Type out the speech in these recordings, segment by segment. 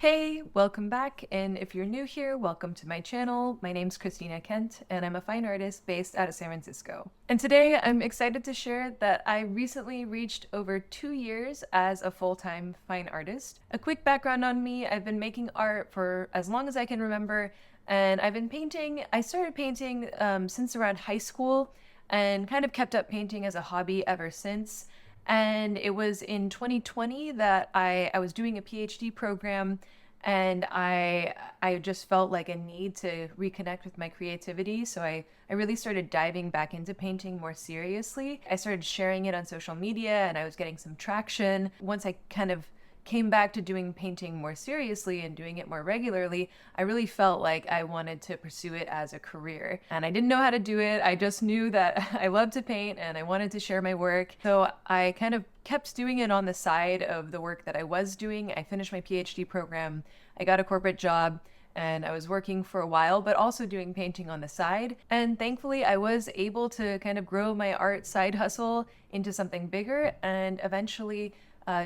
Hey, welcome back, and if you're new here, welcome to my channel. My name's Christina Kent, and I'm a fine artist based out of San Francisco. And today I'm excited to share that I recently reached over 2 years as a full-time fine artist. A quick background on me: I've been making art for as long as I can remember, and I've been painting. I started painting since around high school and kind of kept up painting as a hobby ever since. And it was in 2020 that I was doing a PhD program, and I just felt like a need to reconnect with my creativity. So I really started diving back into painting more seriously. I started sharing it on social media, and I was getting some traction. Once I kind of came back to doing painting more seriously and doing it more regularly, I really felt like I wanted to pursue it as a career. And I didn't know how to do it. I just knew that I loved to paint and I wanted to share my work. So I kind of kept doing it on the side of the work that I was doing. I finished my PhD program, I got a corporate job, and I was working for a while, but also doing painting on the side. And thankfully, I was able to kind of grow my art side hustle into something bigger. And eventually,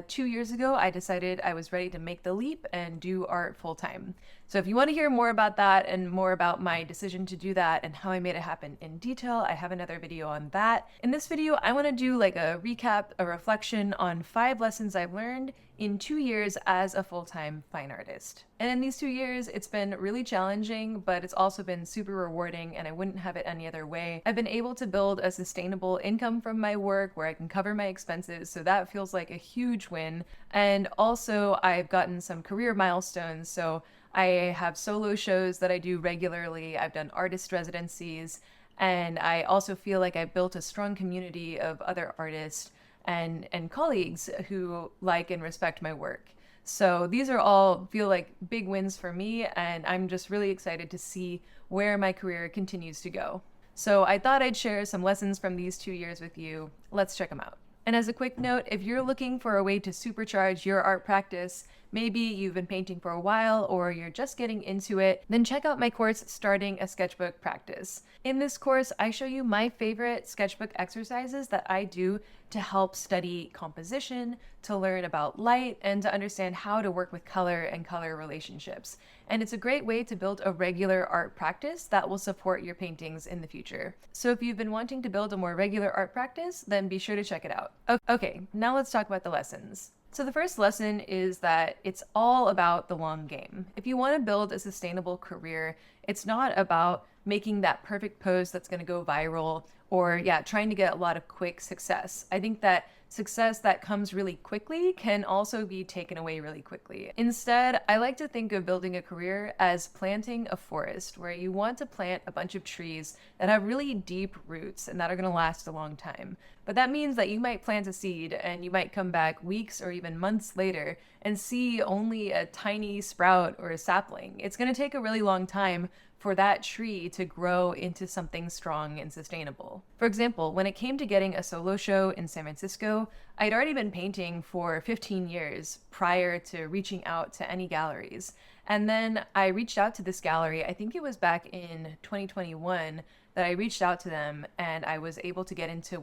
2 years ago, I decided I was ready to make the leap and do art full time. So if you want to hear more about that and more about my decision to do that and how I made it happen in detail, I have another video on that. In this video, I want to do like a recap, a reflection on 5 lessons I've learned in 2 years as a full-time fine artist. And in these 2 years, it's been really challenging, but it's also been super rewarding, and I wouldn't have it any other way. I've been able to build a sustainable income from my work where I can cover my expenses, so that feels like a huge win. And also, I've gotten some career milestones, so I have solo shows that I do regularly. I've done artist residencies, and I also feel like I've built a strong community of other artists and colleagues who like and respect my work. So these are all feel like big wins for me, and I'm just really excited to see where my career continues to go. So I thought I'd share some lessons from these 2 years with you. Let's check them out. And as a quick note, if you're looking for a way to supercharge your art practice, maybe you've been painting for a while or you're just getting into it, then check out my course, Starting a Sketchbook Practice. In this course, I show you my favorite sketchbook exercises that I do to help study composition, to learn about light, and to understand how to work with color and color relationships. And it's a great way to build a regular art practice that will support your paintings in the future. So if you've been wanting to build a more regular art practice, then be sure to check it out. Okay, now let's talk about the lessons. So the first lesson is that it's all about the long game. If you want to build a sustainable career, it's not about making that perfect post that's going to go viral or trying to get a lot of quick success. I think that success that comes really quickly can also be taken away really quickly. Instead, I like to think of building a career as planting a forest, where you want to plant a bunch of trees that have really deep roots and that are going to last a long time. But that means that you might plant a seed and you might come back weeks or even months later and see only a tiny sprout or a sapling. It's going to take a really long time for that tree to grow into something strong and sustainable. For example, when it came to getting a solo show in San Francisco, I'd already been painting for 15 years prior to reaching out to any galleries. And then I reached out to this gallery, I think it was back in 2021, that I reached out to them, and I was able to get into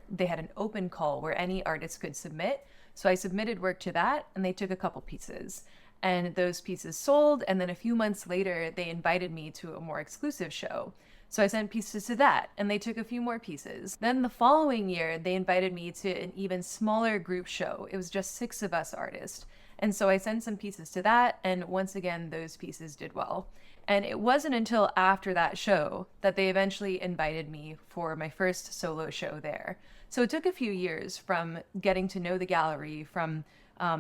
they had an open call where any artist could submit. So I submitted work to that, and they took a couple pieces. And those pieces sold, and then a few months later, they invited me to a more exclusive show. So I sent pieces to that, and they took a few more pieces. Then the following year, they invited me to an even smaller group show. It was just 6 of us artists. And so I sent some pieces to that, and once again, those pieces did well. And it wasn't until after that show that they eventually invited me for my first solo show there. So it took a few years from getting to know the gallery, from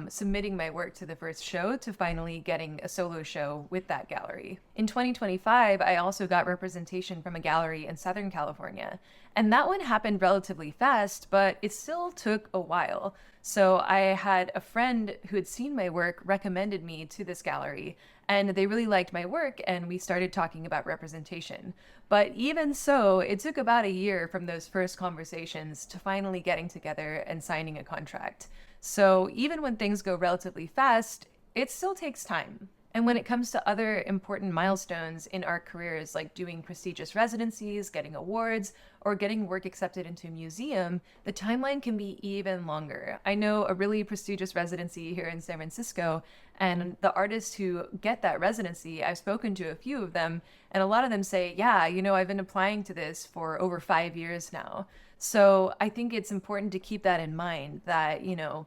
submitting my work to the first show, to finally getting a solo show with that gallery. In 2025, I also got representation from a gallery in Southern California, and that one happened relatively fast, but it still took a while. So I had a friend who had seen my work recommended me to this gallery, and they really liked my work, and we started talking about representation. But even so, it took about a year from those first conversations to finally getting together and signing a contract. So even when things go relatively fast, it still takes time. And when it comes to other important milestones in our careers, like doing prestigious residencies, getting awards, or getting work accepted into a museum, the timeline can be even longer. I know a really prestigious residency here in San Francisco, and the artists who get that residency, I've spoken to a few of them, and a lot of them say, yeah, I've been applying to this for over 5 years now. So I think it's important to keep that in mind that,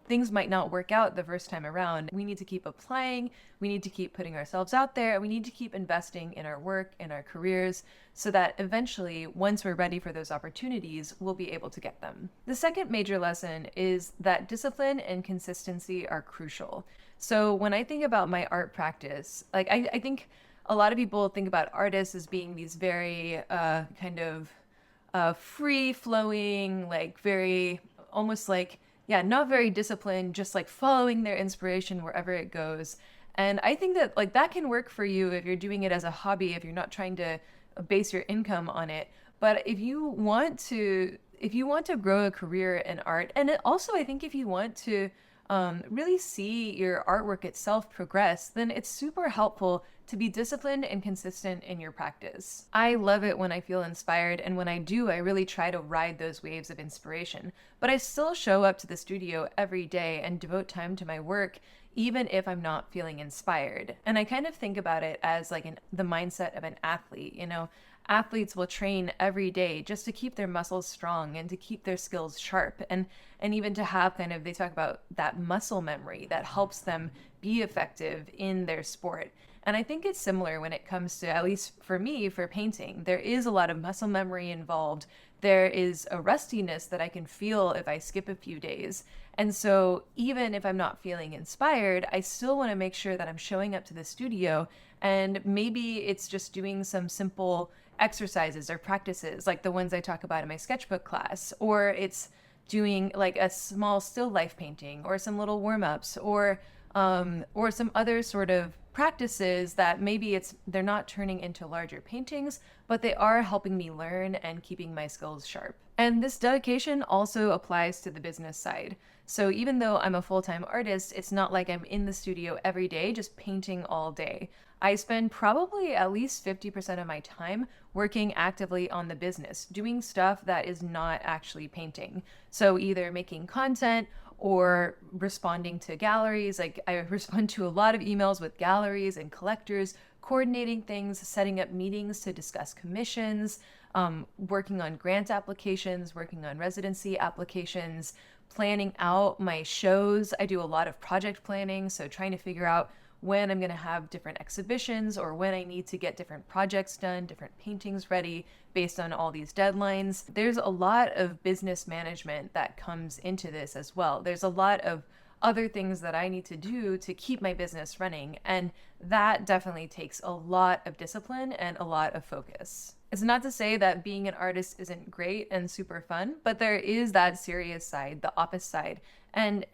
things might not work out the first time around. We need to keep applying. We need to keep putting ourselves out there. We need to keep investing in our work, in our careers, so that eventually, once we're ready for those opportunities, we'll be able to get them. The second major lesson is that discipline and consistency are crucial. So when I think about my art practice, like I think a lot of people think about artists as being these very kind of free flowing, like very almost like, yeah, not very disciplined, just like following their inspiration wherever it goes. And I think that like that can work for you if you're doing it as a hobby, if you're not trying to base your income on it. But if you want to grow a career in art, and also I think if you want to really see your artwork itself progress, then it's super helpful to be disciplined and consistent in your practice. I love it when I feel inspired, and when I do, I really try to ride those waves of inspiration. But I still show up to the studio every day and devote time to my work, even if I'm not feeling inspired. And I kind of think about it as like the mindset of an athlete. Athletes will train every day just to keep their muscles strong and to keep their skills sharp, and even to have kind of, they talk about that muscle memory that helps them be effective in their sport. And I think it's similar when it comes to, at least for me, for painting. There is a lot of muscle memory involved. There is a rustiness that I can feel if I skip a few days. And so even if I'm not feeling inspired, I still want to make sure that I'm showing up to the studio, and maybe it's just doing some simple exercises or practices like the ones I talk about in my sketchbook class, or it's doing like a small still life painting or some little warm-ups, or some other sort of practices that maybe they're not turning into larger paintings, but they are helping me learn and keeping my skills sharp. And this dedication also applies to the business side. So even though I'm a full-time artist, it's not like I'm in the studio every day just painting all day. I spend probably at least 50% of my time working actively on the business, doing stuff that is not actually painting. So either making content or responding to galleries. Like I respond to a lot of emails with galleries and collectors, coordinating things, setting up meetings to discuss commissions, working on grant applications, working on residency applications, planning out my shows. I do a lot of project planning, so trying to figure out when I'm going to have different exhibitions or when I need to get different projects done, different paintings ready based on all these deadlines. There's a lot of business management that comes into this as well. There's a lot of other things that I need to do to keep my business running, and that definitely takes a lot of discipline and a lot of focus. It's not to say that being an artist isn't great and super fun, but there is that serious side, the office side, and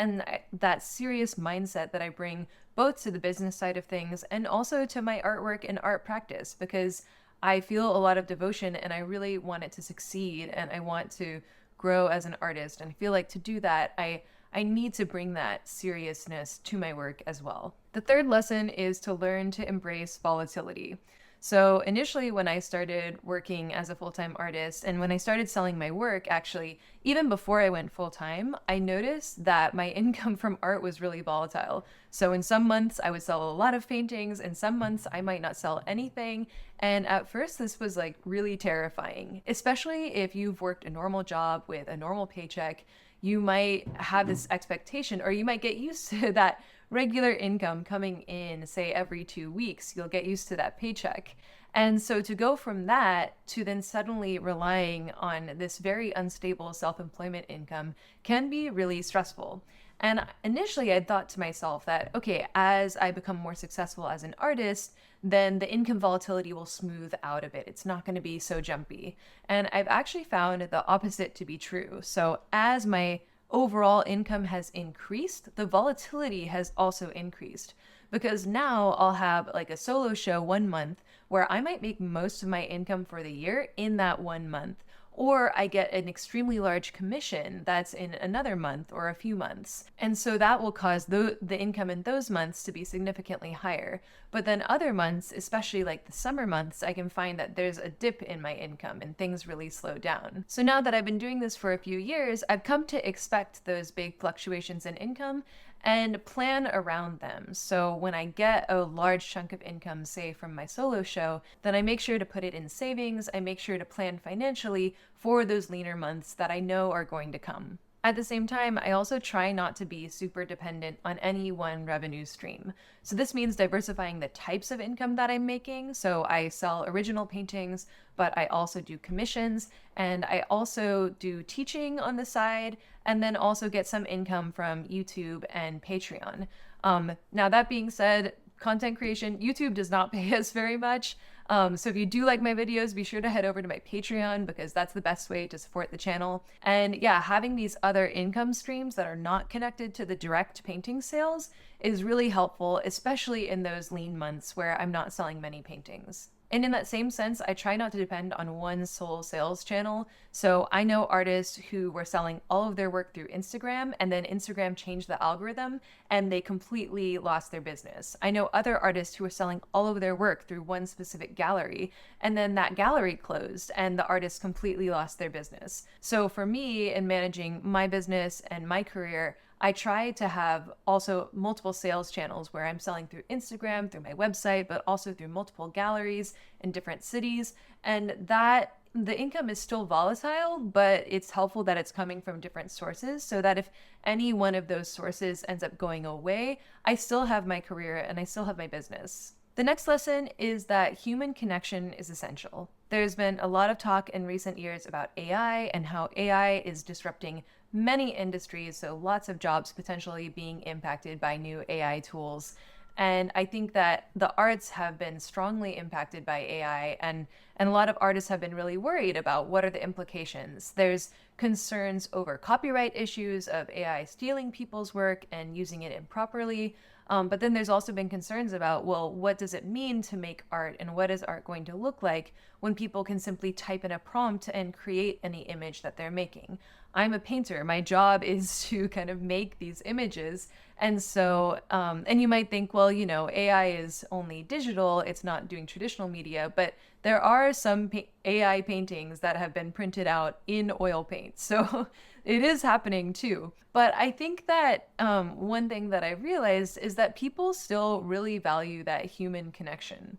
that serious mindset that I bring both to the business side of things and also to my artwork and art practice, because I feel a lot of devotion and I really want it to succeed and I want to grow as an artist. And I feel like to do that, I need to bring that seriousness to my work as well. The third lesson is to learn to embrace volatility. So initially when I started working as a full-time artist and when I started selling my work, actually, even before I went full-time, I noticed that my income from art was really volatile. So in some months I would sell a lot of paintings, in some months I might not sell anything. And at first this was like really terrifying, especially if you've worked a normal job with a normal paycheck. You might have this expectation, or you might get used to that regular income coming in, say every 2 weeks. You'll get used to that paycheck. And so to go from that to then suddenly relying on this very unstable self-employment income can be really stressful. And initially I thought to myself that, okay, as I become more successful as an artist, then the income volatility will smooth out a bit. It's not going to be so jumpy. And I've actually found the opposite to be true. So as my overall income has increased, the volatility has also increased, because now I'll have like a solo show 1 month where I might make most of my income for the year in that 1 month. or I get an extremely large commission that's in another month or a few months. And so that will cause the income in those months to be significantly higher. But then other months, especially like the summer months, I can find that there's a dip in my income and things really slow down. So now that I've been doing this for a few years, I've come to expect those big fluctuations in income and plan around them. So when I get a large chunk of income, say from my solo show, then I make sure to put it in savings. I make sure to plan financially for those leaner months that I know are going to come. At the same time, I also try not to be super dependent on any one revenue stream. So this means diversifying the types of income that I'm making. So I sell original paintings, but I also do commissions, and I also do teaching on the side, and then also get some income from YouTube and Patreon. Now that being said, content creation, YouTube does not pay us very much. So if you do like my videos, be sure to head over to my Patreon because that's the best way to support the channel. And yeah, having these other income streams that are not connected to the direct painting sales is really helpful, especially in those lean months where I'm not selling many paintings. And in that same sense, I try not to depend on one sole sales channel. So I know artists who were selling all of their work through Instagram, and then Instagram changed the algorithm and they completely lost their business. I know other artists who were selling all of their work through one specific gallery, and then that gallery closed and the artist completely lost their business. So for me, in managing my business and my career, I try to have also multiple sales channels where I'm selling through Instagram, through my website, but also through multiple galleries in different cities. And that the income is still volatile, but it's helpful that it's coming from different sources so that if any one of those sources ends up going away, I still have my career and I still have my business. The next lesson is that human connection is essential. There's been a lot of talk in recent years about AI and how AI is disrupting many industries, so lots of jobs potentially being impacted by new AI tools. And I think that the arts have been strongly impacted by AI, and a lot of artists have been really worried about what are the implications. There's concerns over copyright issues of AI stealing people's work and using it improperly. But then there's also been concerns about, well, what does it mean to make art and what is art going to look like when people can simply type in a prompt and create any image that they're making? I'm a painter. My job is to kind of make these images. And so, and you might think, well, you know, AI is only digital, it's not doing traditional media, but there are some AI paintings that have been printed out in oil paint. So it is happening too. But I think that one thing that I realized is that people still really value that human connection.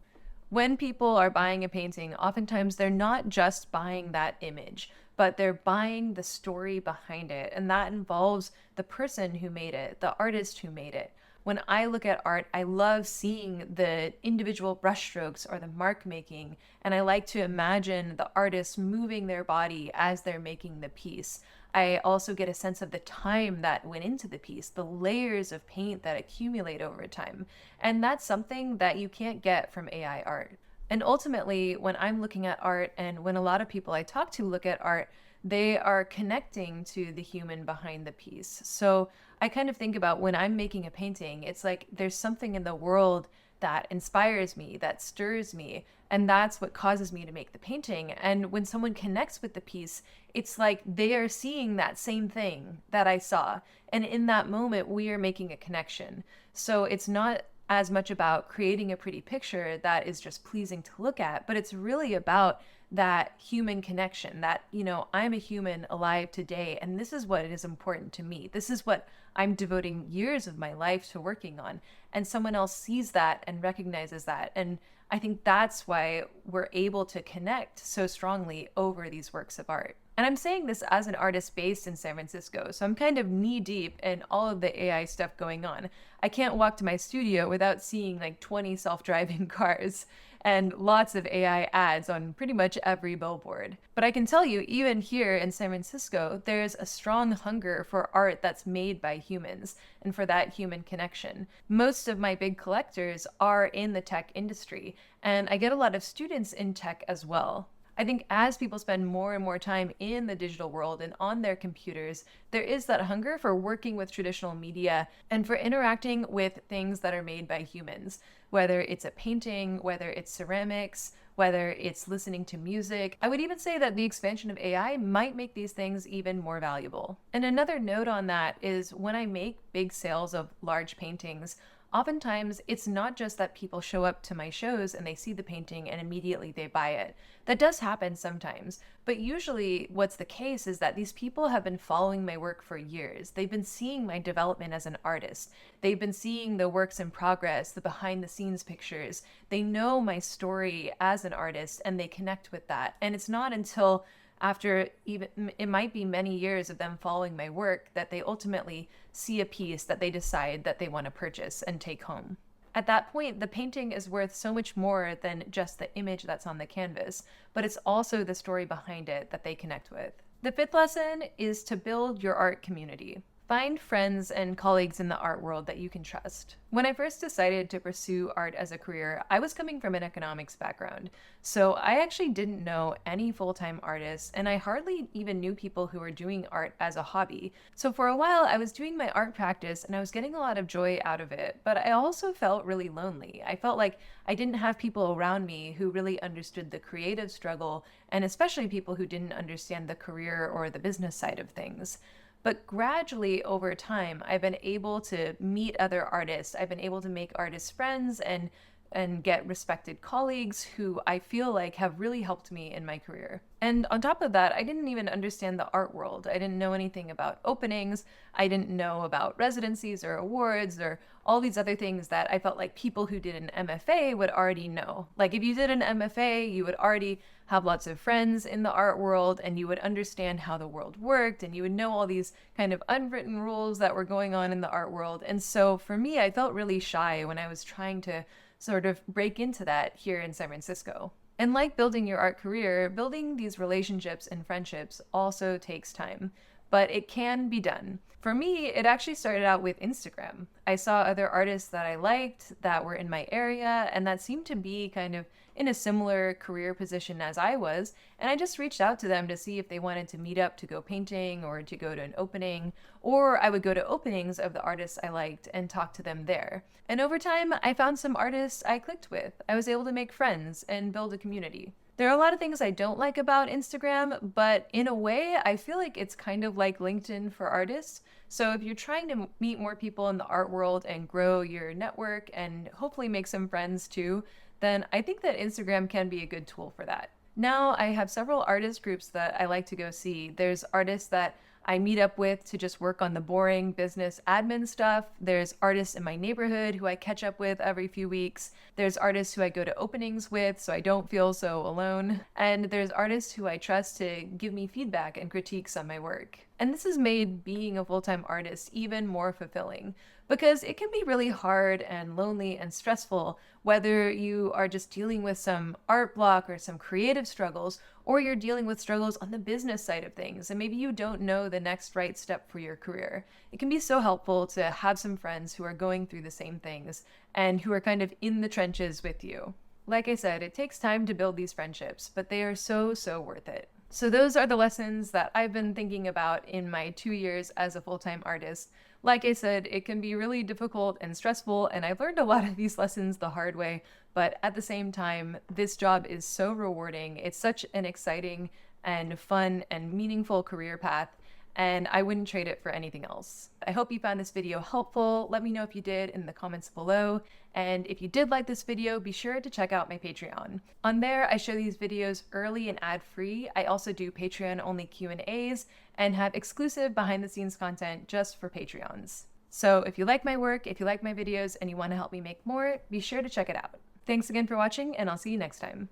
When people are buying a painting, oftentimes they're not just buying that image, but they're buying the story behind it. And that involves the person who made it, the artist who made it. When I look at art, I love seeing the individual brushstrokes or the mark making, and I like to imagine the artist moving their body as they're making the piece. I also get a sense of the time that went into the piece, the layers of paint that accumulate over time. And that's something that you can't get from AI art. And ultimately, when I'm looking at art and when a lot of people I talk to look at art, they are connecting to the human behind the piece. So I kind of think about when I'm making a painting, it's like there's something in the world that inspires me, that stirs me, and that's what causes me to make the painting. And when someone connects with the piece, it's like they are seeing that same thing that I saw. And in that moment, we are making a connection. So it's not as much about creating a pretty picture that is just pleasing to look at, but it's really about that human connection that, you know, I'm a human alive today, and this is what is important to me. This is what I'm devoting years of my life to working on. And someone else sees that and recognizes that. And I think that's why we're able to connect so strongly over these works of art. And I'm saying this as an artist based in San Francisco, so I'm kind of knee deep in all of the AI stuff going on. I can't walk to my studio without seeing like 20 self-driving cars and lots of AI ads on pretty much every billboard. But I can tell you, even here in San Francisco, there's a strong hunger for art that's made by humans and for that human connection. Most of my big collectors are in the tech industry, and I get a lot of students in tech as well. I think as people spend more and more time in the digital world and on their computers, there is that hunger for working with traditional media and for interacting with things that are made by humans, whether it's a painting, whether it's ceramics, whether it's listening to music. I would even say that the expansion of AI might make these things even more valuable. And another note on that is when I make big sales of large paintings, oftentimes it's not just that people show up to my shows and they see the painting and immediately they buy it. That does happen sometimes, but usually what's the case is that these people have been following my work for years. They've been seeing my development as an artist. They've been seeing the works in progress, the behind the scenes pictures. They know my story as an artist and they connect with that. And it's not until after even it might be many years of them following my work that they ultimately see a piece that they decide that they want to purchase and take home. At that point, the painting is worth so much more than just the image that's on the canvas, but it's also the story behind it that they connect with. The fifth lesson is to build your art community. Find friends and colleagues in the art world that you can trust. When I first decided to pursue art as a career, I was coming from an economics background, so I actually didn't know any full-time artists, and I hardly even knew people who were doing art as a hobby. So for a while, I was doing my art practice and I was getting a lot of joy out of it, but I also felt really lonely. I felt like I didn't have people around me who really understood the creative struggle, and especially people who didn't understand the career or the business side of things. But gradually over time, I've been able to meet other artists. I've been able to make artist friends and get respected colleagues who I feel like have really helped me in my career. And on top of that, I didn't even understand the art world. I didn't know anything about openings. I didn't know about residencies or awards or all these other things that I felt like people who did an MFA would already know. Like if you did an MFA, you would already have lots of friends in the art world and you would understand how the world worked and you would know all these kind of unwritten rules that were going on in the art world. And so for me, I felt really shy when I was trying to sort of break into that here in San Francisco. And like building your art career, building these relationships and friendships also takes time, but it can be done. For me, it actually started out with Instagram. I saw other artists that I liked that were in my area and that seemed to be kind of in a similar career position as I was, and I just reached out to them to see if they wanted to meet up to go painting or to go to an opening, or I would go to openings of the artists I liked and talk to them there. And over time, I found some artists I clicked with. I was able to make friends and build a community. There are a lot of things I don't like about Instagram, but in a way, I feel like it's kind of like LinkedIn for artists. So if you're trying to meet more people in the art world and grow your network and hopefully make some friends too, then I think that Instagram can be a good tool for that. Now I have several artist groups that I like to go see. There's artists that I meet up with to just work on the boring business admin stuff. There's artists in my neighborhood who I catch up with every few weeks. There's artists who I go to openings with so I don't feel so alone. And there's artists who I trust to give me feedback and critiques on my work. And this has made being a full-time artist even more fulfilling because it can be really hard and lonely and stressful whether you are just dealing with some art block or some creative struggles, or you're dealing with struggles on the business side of things and maybe you don't know the next right step for your career. It can be so helpful to have some friends who are going through the same things and who are kind of in the trenches with you. Like I said, it takes time to build these friendships, but they are so worth it. So those are the lessons that I've been thinking about in my 2 years as a full-time artist. Like I said, it can be really difficult and stressful, and I've learned a lot of these lessons the hard way, but at the same time, this job is so rewarding. It's such an exciting and fun and meaningful career path, and I wouldn't trade it for anything else. I hope you found this video helpful. Let me know if you did in the comments below. And if you did like this video, be sure to check out my Patreon. On there, I show these videos early and ad-free. I also do Patreon-only Q&As and have exclusive behind-the-scenes content just for Patreons. So if you like my work, if you like my videos, and you want to help me make more, be sure to check it out. Thanks again for watching, and I'll see you next time.